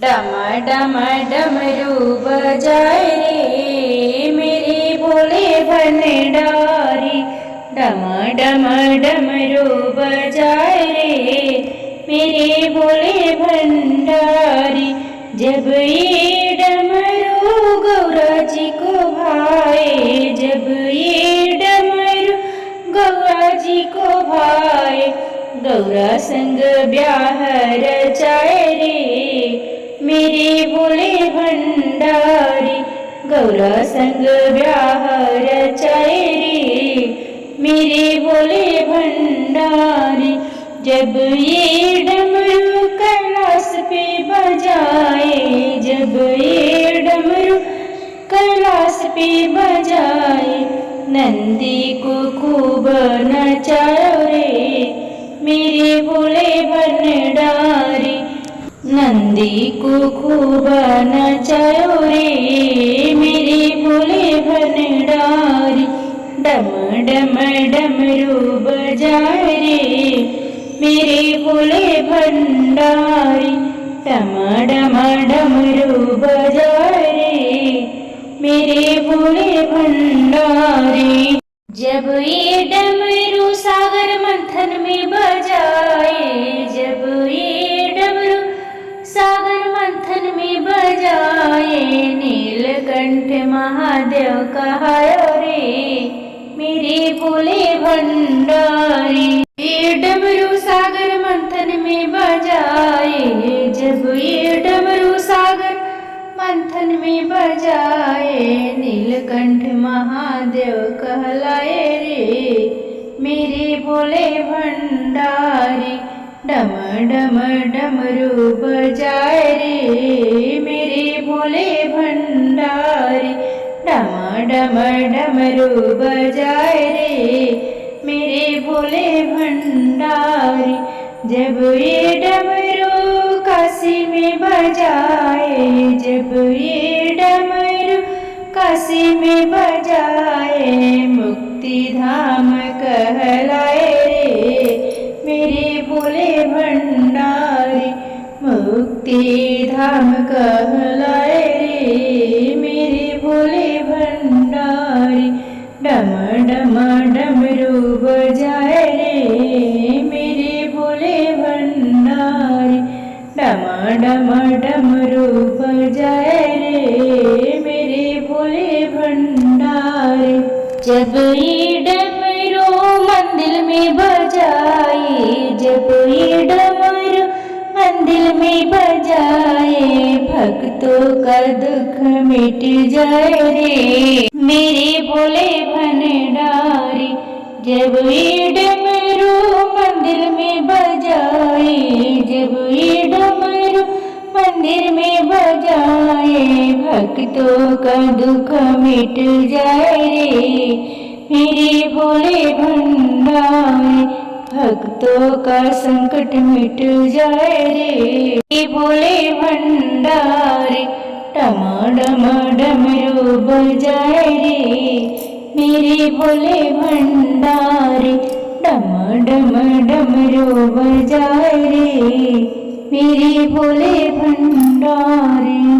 डम डम डमरू बजाए रे मेरे भोले भंडारी। डम डम डमरू बजाए रे मेरे भोले भंडारी। जब ये डमरू गौरा जी को भाए, जब ये डमरू गौरा जी को भाए, गौरा संग ब्याह रचाए रे मेरे भोले भंडारी। गौरा संग ब्याह रचाए रे मेरे भोले भंडारी। जब ये डमरू कैलाश पे बजाए, जब ये डमरू कैलाश पे बजाए, नंदी को खूब नचाओ रे मेरे भोले भंडारी। नंदी को खूब नचाओ रे मेरे भोले भंडारी। डम डम डमरू बजाए रे मेरे भोले भंडारी। डम डम डमरू बजाए रे मेरे भोले भंडारी। जब ये डमरू सागर मंथन में बजाए, जब ये डमरू सागर मंथन में बजाए, नीलकंठ महादेव कहायो रे मेरे भोले भंडारी। ये डमरू सागर मंथन में बजाए, जब ये डमरू सागर मंथन में बजाए, नीलकंठ महादेव कहलाए रे मेरे भोले भंडारी। डम डम डमरू बजाए रे मेरे भोले भंडारी। डम डम डमरू बजाए रे मेरे भोले भंडारी। जब ये डमरू काशी में बजाए, जब ये डमरू काशी में बजाए, मुक्ति धाम कहलाए रे मेरे भोले भंडारी। मुक्ति धाम कहलाए रे मेरे भोले भंडारी। डम डम डमरू बजाए रे मेरे भोले भंडारी। डम डम डमरू बजाए रे मेरे भोले भंडारी। जब ये डमरू मंदिर में बजाए, जब ये डमरू मंदिर में बजाए, भक्तों का दुख मिट जाए रे मेरे भोले भंडारी। जब ये डमरू मंदिर में बजाए, जब ये डमरू मंदिर में बजाए, भक्तों का दुख मिट जाए रे मेरे भोले भंडारी। भक्तों का संकट मिट जाए रे भोले भंडारी। डम डम डमरू बजाए रे मेरे भोले भंडारी। डम डम डमरू बजाए रे मेरे भोले भंडारी।